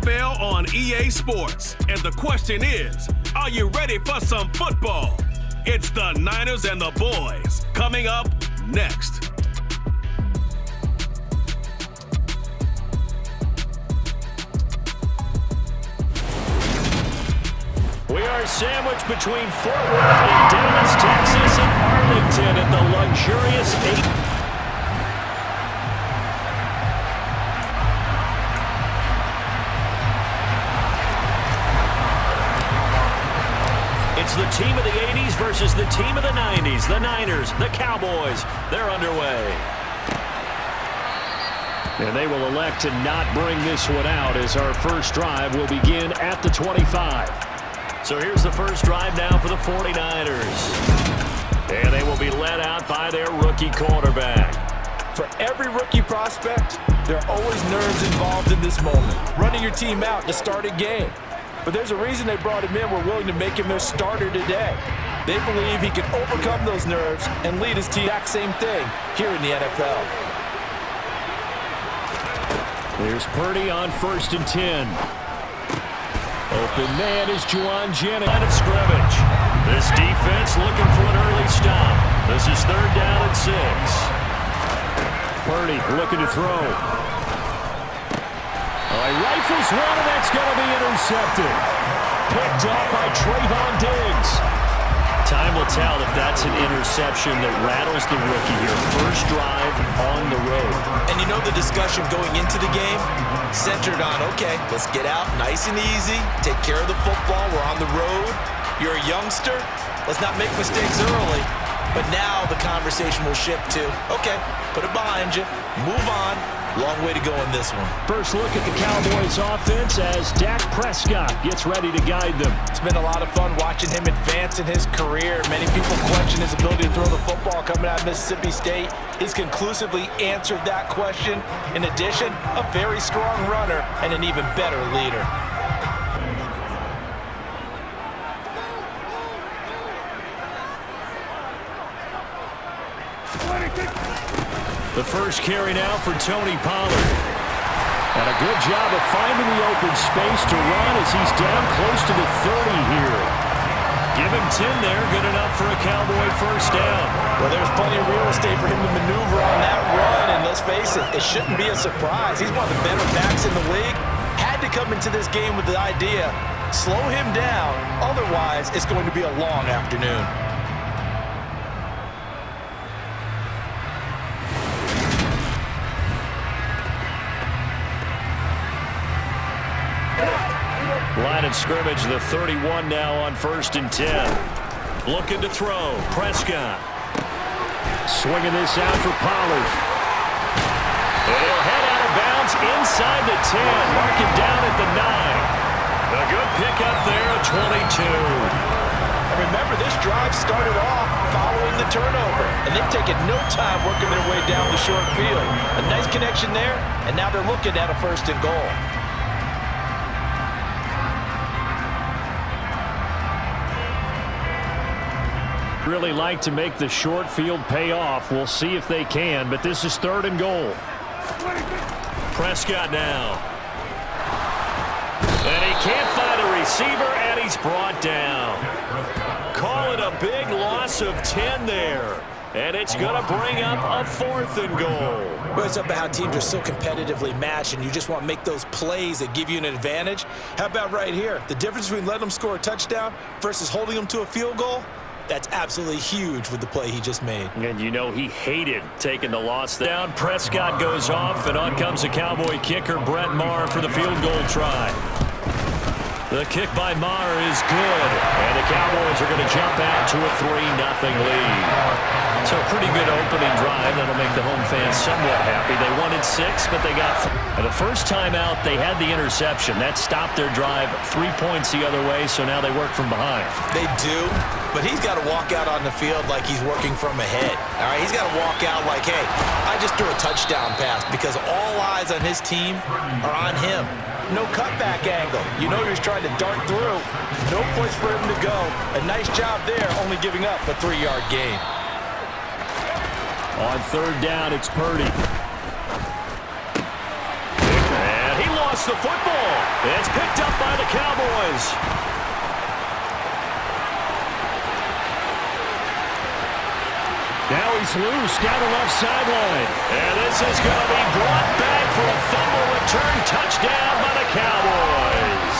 NFL on EA Sports. And the question is, are you ready for some football? It's the Niners and the Boys coming up next. We are sandwiched between Fort Worth and Dallas, Texas, and Arlington at the luxurious 8. It's the team of the 80s versus the team of the 90s. The Niners, the Cowboys, they're underway. And they will elect to not bring this one out as our first drive will begin at the 25. So here's the first drive now for the 49ers. And they will be led out by their rookie quarterback. For every rookie prospect, there are always nerves involved in this moment. Running your team out to start a game. But there's a reason they brought him in. We're willing to make him their starter today. They believe he can overcome those nerves and lead his team. Exact same thing here in the NFL. There's Purdy on 1st and 10. Open man is Juwan Jennings. Line of scrimmage. This defense looking for an early stop. This is 3rd down and 6. Purdy looking to throw. He rifles one, and that's going to be intercepted. Picked off by Trayvon Diggs. Time will tell if that's an interception that rattles the rookie here. First drive on the road. And you know the discussion going into the game? Centered on, okay, let's get out nice and easy. Take care of the football. We're on the road. You're a youngster. Let's not make mistakes early. But now the conversation will shift to, okay, put it behind you. Move on. Long way to go in this one. First look at the Cowboys offense as Dak Prescott gets ready to guide them. It's been a lot of fun watching him advance in his career. Many people question his ability to throw the football coming out of Mississippi State. He's conclusively answered that question. In addition, a very strong runner and an even better leader. The first carry now for Tony Pollard. And a good job of finding the open space to run as he's down close to the 30 here. Give him 10 there, good enough for a Cowboy first down. Well, there's plenty of real estate for him to maneuver on that run, and let's face it, it shouldn't be a surprise. He's one of the better backs in the league. Had to come into this game with the idea, slow him down, otherwise it's going to be a long afternoon. Line of scrimmage, the 31 now on 1st and 10. Looking to throw. Prescott. Swinging this out for Pollard. And he'll head out of bounds inside the 10. Mark him down at the 9. A good pickup there at 22. And remember, this drive started off following the turnover. And they've taken no time working their way down the short field. A nice connection there, and now they're looking at a 1st and goal. Really like to make the short field pay off. We'll see if they can, but this is 3rd and goal. Prescott now. And he can't find a receiver, and he's brought down. Call it a big loss of 10 there. And it's going to bring up a 4th and goal. Well, it's up about how teams are so competitively matched, and you just want to make those plays that give you an advantage. How about right here? The difference between letting them score a touchdown versus holding them to a field goal? That's absolutely huge with the play he just made. And you know he hated taking the loss down. Prescott goes off, and on comes the Cowboy kicker, Brett Maher, for the field goal try. The kick by Maher is good, and the Cowboys are going to jump out to a 3-0 lead. So a pretty good opening drive. That'll make the home fans somewhat happy. They wanted 6, but they got 4. The first time out, they had the interception. That stopped their drive 3 points the other way, so now they work from behind. They do, but he's got to walk out on the field like he's working from ahead. All right, he's got to walk out like, hey, I just threw a touchdown pass, because all eyes on his team are on him. No cutback angle. You know he's trying to dart through. No place for him to go. A nice job there, only giving up a 3-yard gain. On 3rd down, it's Purdy. And he lost lost the football. It's picked up by the Cowboys. Now he's loose down the left sideline. And this is going to be brought back for a fumble return touchdown by the Cowboys.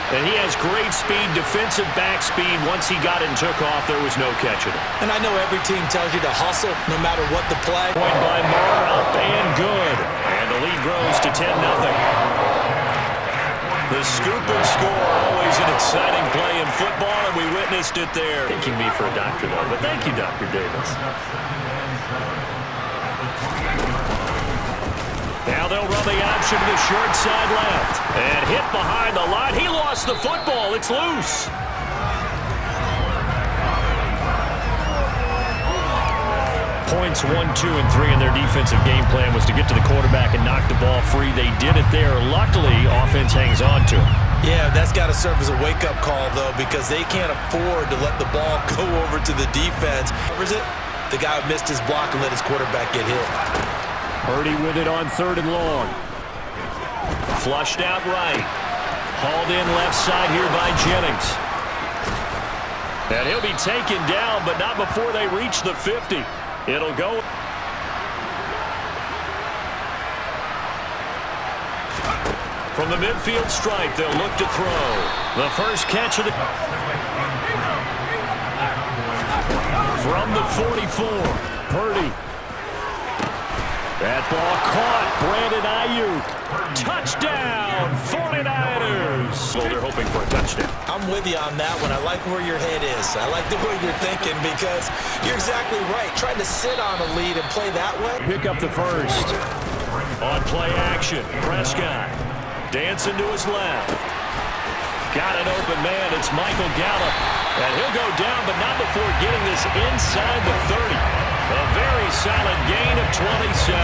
And he has great speed, defensive back speed. Once he got it and took off, there was no catching it. And I know every team tells you to hustle no matter what the play. Point by Marr, up and good. And the lead grows to 10-0. The scoop and score, always an exciting play in football, and we witnessed it there. Taking me for a doctor, though, but thank you, Dr. Davis. Now they'll run the option to the short side left. And hit behind the line. He lost the football. It's loose. Points 1, 2, and 3 in their defensive game plan was to get to the quarterback and knock the ball free. They did it there. Luckily, offense hangs on to him. Yeah, that's got to serve as a wake-up call, though, because they can't afford to let the ball go over to the defense. Covers it. The guy missed his block and let his quarterback get hit. Purdy with it on 3rd and long. Flushed out right. Hauled in left side here by Jennings. And he'll be taken down, but not before they reach the 50. It'll go. From the midfield stripe, they'll look to throw. The first catch of the... From the 44, Purdy. That ball caught. Brandon Ayuk. Touchdown, 49ers. So they're hoping for a touchdown. I'm with you on that one. I like where your head is. I like the way you're thinking because you're exactly right. Trying to sit on a lead and play that way. Pick up the first. On play action, Prescott. Dancing to his left. Got an open man. It's Michael Gallup. And he'll go down, but not before getting this inside the 30. A very solid gain of 27.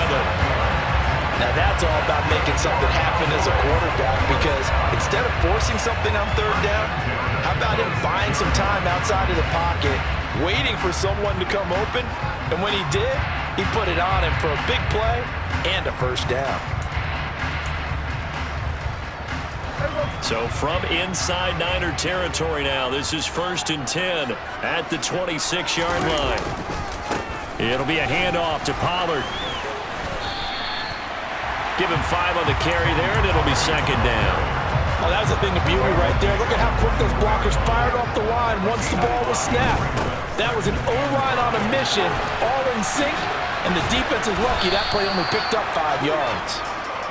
Now that's all about making something happen as a quarterback because instead of forcing something on 3rd down, how about him buying some time outside of the pocket, waiting for someone to come open, and when he did, he put it on him for a big play and a first down. So from inside Niner territory now, this is 1st and 10 at the 26-yard line. It'll be a handoff to Pollard. Give him 5 on the carry there, and it'll be 2nd down. Oh, that was the thing of beauty right there. Look at how quick those blockers fired off the line once the ball was snapped. That was an O-line on a mission, all in sync, and the defense is lucky that play only picked up 5 yards.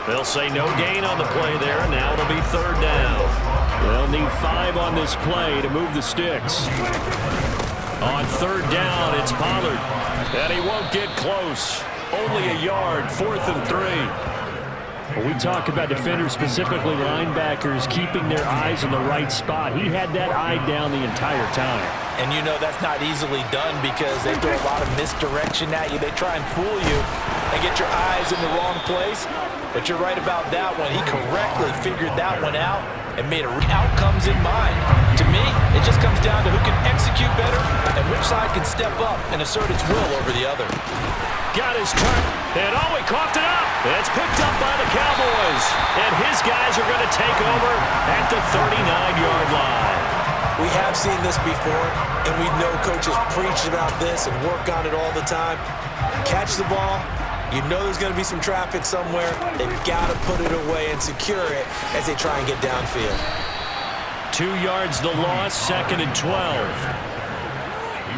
They'll say no gain on the play there, and now it'll be 3rd down. They'll need 5 on this play to move the sticks. On 3rd down, it's Pollard. And he won't get close. Only a yard, 4th and 3. When we talk about defenders, specifically linebackers, keeping their eyes in the right spot, he had that eye down the entire time. And you know that's not easily done because they throw a lot of misdirection at you. They try and fool you and get your eyes in the wrong place. But you're right about that one. He correctly figured that one out and made outcomes in mind. To me, it just comes down to who can execute better and which side can step up and assert its will over the other. Got his turn, and oh, he coughed it up. It's picked up by the Cowboys, and his guys are going to take over at the 39-yard line. We have seen this before, and we know coaches preach about this and work on it all the time. Catch the ball. You know there's going to be some traffic somewhere. They've got to put it away and secure it as they try and get downfield. 2 yards the loss, 2nd and 12.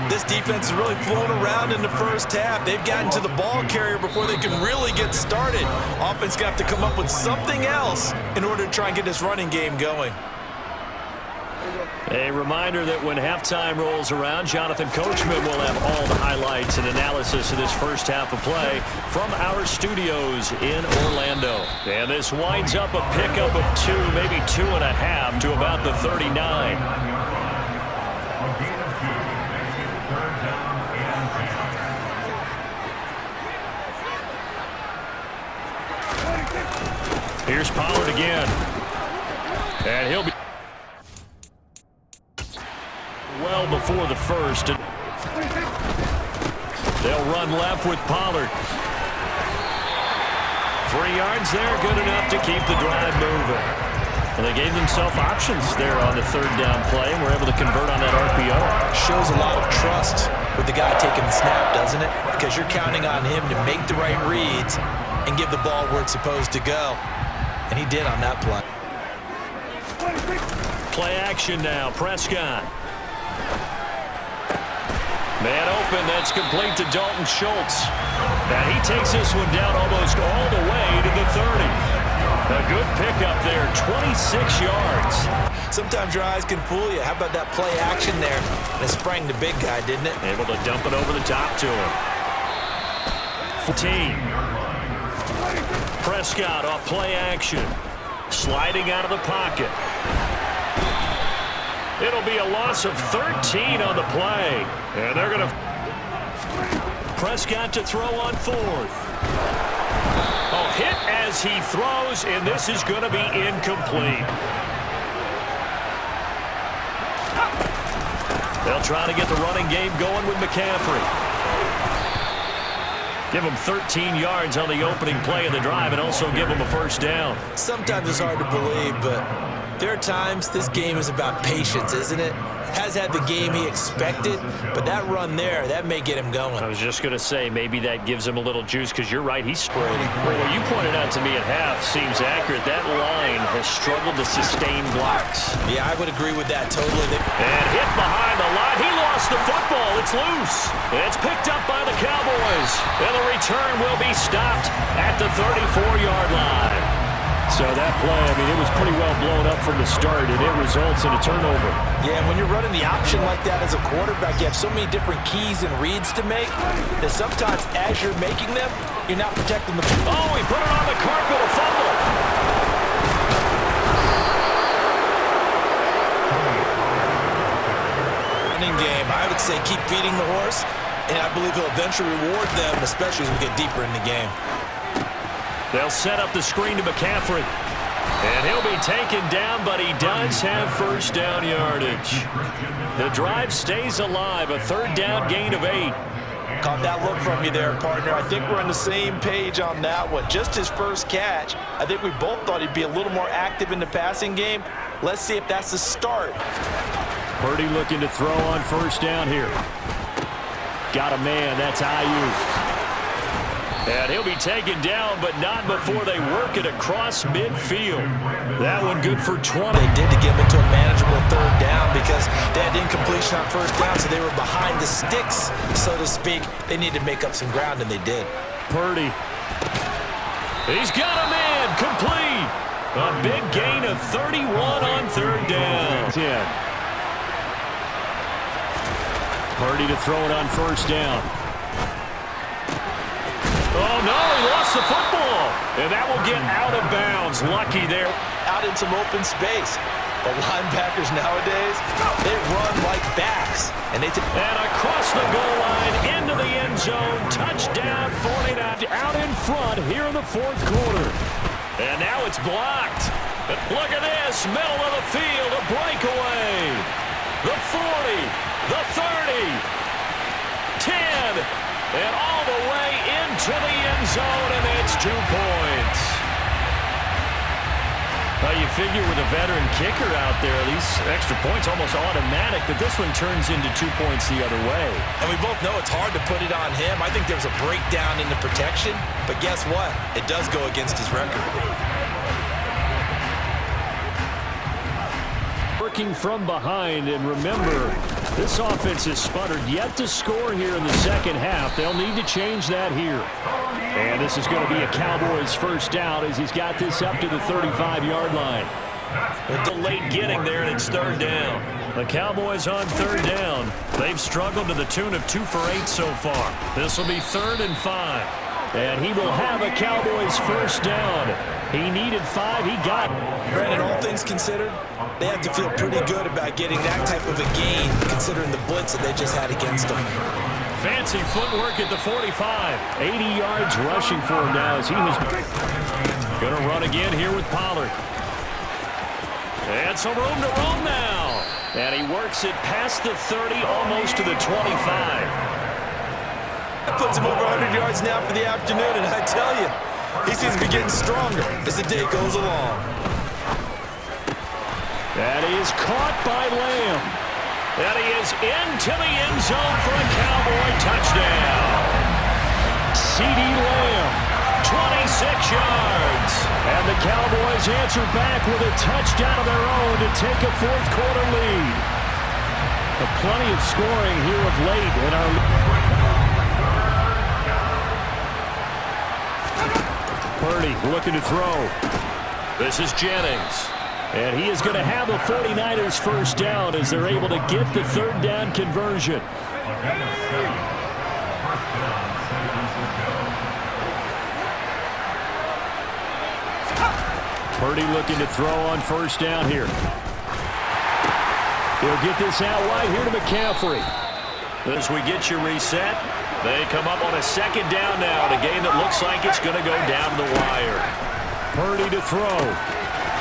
This defense is really flown around in the first half. They've gotten to the ball carrier before they can really get started. Offense going to have to come up with something else in order to try and get this running game going. A reminder that when halftime rolls around, Jonathan Coachman will have all the highlights and analysis of this first half of play from our studios in Orlando. And this winds up a pickup of 2, maybe 2.5 to about the 39. Here's Pollard again. And he'll be well before the first. They'll run left with Pollard. 3 yards there, good enough to keep the drive moving. And they gave themselves options there on the 3rd down play and were able to convert on that RPO. Shows a lot of trust with the guy taking the snap, doesn't it? Because you're counting on him to make the right reads and give the ball where it's supposed to go. And he did on that play. Play action now, Prescott. Man open, that's complete to Dalton Schultz. And he takes this one down almost all the way to the 30. A good pickup there, 26 yards. Sometimes your eyes can fool you. How about that play action there? And it sprang the big guy, didn't it? Able to dump it over the top to him. 14. Prescott off play action. Sliding out of the pocket. It'll be a loss of 13 on the play. And they're going to... Prescott to throw on 4th. Oh, hit as he throws, and this is going to be incomplete. They'll try to get the running game going with McCaffrey. Give him 13 yards on the opening play of the drive and also give him a 1st down. Sometimes it's hard to believe, but there are times this game is about patience, isn't it? Has had the game he expected, but that run there, that may get him going. I was just going to say, maybe that gives him a little juice because you're right, he's spreading. Well, what you pointed out to me at half seems accurate. That line has struggled to sustain blocks. Yeah, I would agree with that totally. And hit behind the line. He lost the football. It's loose. It's picked up by the Cowboys. And the return will be stopped at the 34-yard line. So that play, I mean, it was pretty well blown up from the start, and it results in a turnover. Yeah, when you're running the option like that as a quarterback, you have so many different keys and reads to make that sometimes as you're making them, you're not protecting the... Oh, he put it on the carpet, a fumble. Running game, I would say keep feeding the horse, and I believe he'll eventually reward them, especially as we get deeper in the game. They'll set up the screen to McCaffrey. And he'll be taken down, but he does have 1st down yardage. The drive stays alive, a 3rd down gain of 8. Caught that look from you there, partner. I think we're on the same page on that one. Just his first catch. I think we both thought he'd be a little more active in the passing game. Let's see if that's the start. Purdy looking to throw on 1st down here. Got a man, that's Ayuk. And he'll be taken down, but not before they work it across midfield. That one good for 20. They did to get him into a manageable 3rd down because they had incompletion on 1st down, so they were behind the sticks, so to speak. They needed to make up some ground, and they did. Purdy. He's got a man, complete. A big gain of 31 on 3rd down. 10. Purdy to throw it on 1st down. Oh, no, he lost the football. And that will get out of bounds. Lucky there. Out in some open space. The linebackers nowadays, they run like backs. And across the goal line, into the end zone. Touchdown, 49. Out in front here in the 4th quarter. And now it's blocked. But look at this. Middle of the field, a breakaway. The 40, the 30, 10. And all the way into the end zone, and it's 2 points. Well, you figure with a veteran kicker out there, these extra points almost automatic, but this one turns into 2 points the other way. And we both know it's hard to put it on him. I think there's a breakdown in the protection, but guess what? It does go against his record. Working from behind, and remember, this offense is sputtered yet to score here in the 2nd half. They'll need to change that here. And this is going to be a Cowboys 1st down as he's got this up to the 35-yard line. But late getting there, and it's 3rd down. The Cowboys on 3rd down. They've struggled to the tune of 2 for 8 so far. This will be 3rd and 5. And he will have a Cowboys 1st down. He needed 5. He got it. Brandon, all things considered, they have to feel pretty good about getting that type of a gain, considering the blitz that they just had against them. Fancy footwork at the 45. 80 yards rushing for him now as he was going to run again here with Pollard. And some room to roam now. And he works it past the 30, almost to the 25. That puts him over 100 yards now for the afternoon, and I tell you, He seems to be getting stronger as the day goes along. That is caught by Lamb. That he is into the end zone for a Cowboy touchdown. C.D. Lamb, 26 yards. And the Cowboys answer back with a touchdown of their own to take a fourth-quarter lead. Plenty of scoring here of late in our Purdy looking to throw. This is Jennings. And he is going to have the 49ers first down as they're able to get the third down conversion. Purdy looking to throw on first down here. He'll get this out wide here to McCaffrey. As we get you reset, they come up on a second down now in a game that looks like it's going to go down the wire. Purdy to throw.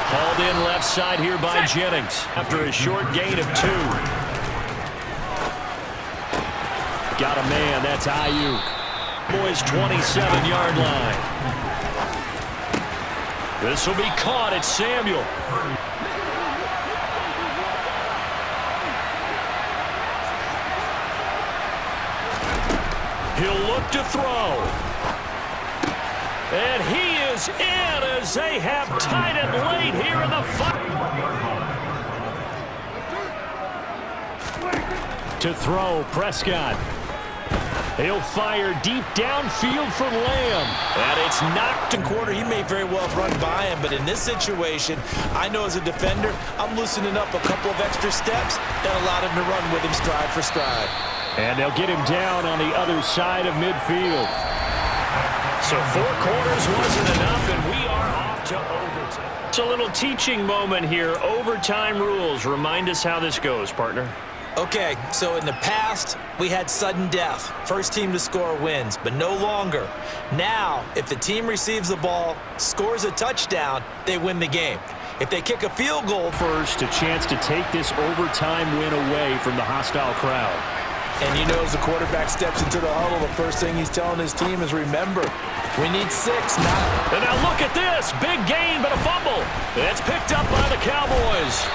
Hauled in left side here by Jennings after a short gain of 2. Got a man, that's Ayuk. Boys 27-yard line. This will be caught at Samuel. He'll look to throw. And he is in as they have tied it late here in the fight. To throw, Prescott. He'll fire deep downfield for Lamb. And it's knocked in quarter. He may very well run by him, but in this situation, I know as a defender, I'm loosening up a couple of extra steps that allowed him to run with him stride for stride. And they'll get him down on the other side of midfield. So 4 quarters wasn't enough, and we are off to overtime. It's a little teaching moment here. Overtime rules. Remind us how this goes, partner. Okay, so in the past, we had sudden death. First team to score wins, but no longer. Now, if the team receives the ball, scores a touchdown, they win the game. If they kick a field goal first, a chance to take this overtime win away from the hostile crowd. And you know, as the quarterback steps into the huddle, the first thing he's telling his team is, remember, we need 6, not... And now look at this. Big gain, but a fumble. It's picked up by the Cowboys.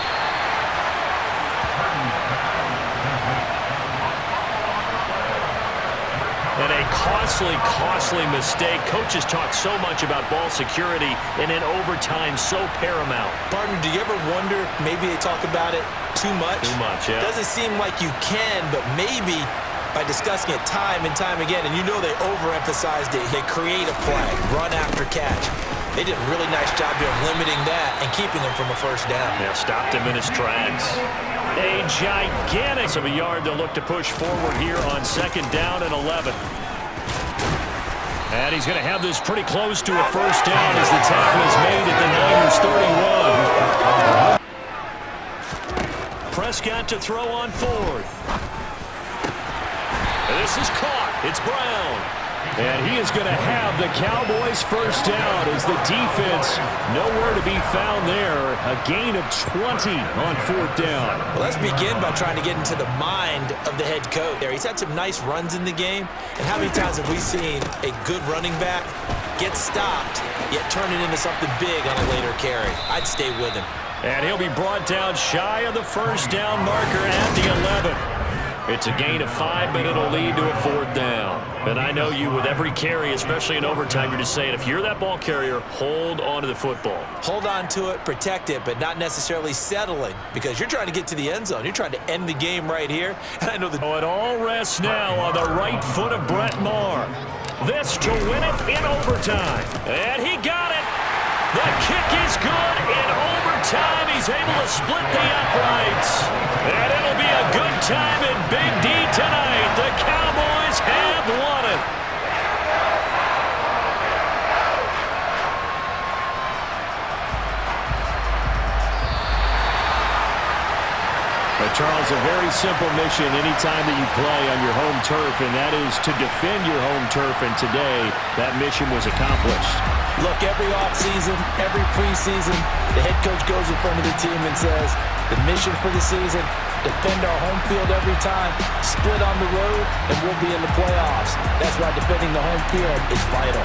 And a costly mistake. Coaches talk so much about ball security, and in overtime, so paramount. Partner, do you ever wonder, maybe they talk about it too much? Too much, yeah. Doesn't seem like you can, but maybe by discussing it time and time again, and you know they overemphasized it, they create a play, run after catch. They did a really nice job here of limiting that and keeping him from a first down. Yeah, stopped him in his tracks. A gigantic of a yard to look to push forward here on second down and 11. And he's going to have this pretty close to a first down as the tackle is made at the Niners 31. Prescott to throw on fourth. This is caught. It's Brown. And he is going to have the Cowboys first down as the defense nowhere to be found there. A gain of 20 on fourth down. Well, let's begin by trying to get into the mind of the head coach there. He's had some nice runs in the game. And how many times have we seen a good running back get stopped, yet turn it into something big on a later carry? I'd stay with him. And he'll be brought down shy of the first down marker at the 11. It's a gain of 5, but it'll lead to a fourth down. And I know you, with every carry, especially in overtime, you're just saying, if you're that ball carrier, hold on to the football. Hold on to it, protect it, but not necessarily settling, because you're trying to get to the end zone. You're trying to end the game right here. And I know that. Oh, it all rests now on the right foot of Brett Maher. This to win it in overtime. And he got it. The kick is good in overtime. He's able to split the uprights. And it'll be a good time in Big D tonight. The Cowboys have won it. But Charles, a very simple mission anytime that you play on your home turf, and that is to defend your home turf. And today, that mission was accomplished. Look, every offseason, every preseason, the head coach goes in front of the team and says, the mission for the season, defend our home field every time, split on the road, and we'll be in the playoffs. That's why defending the home field is vital.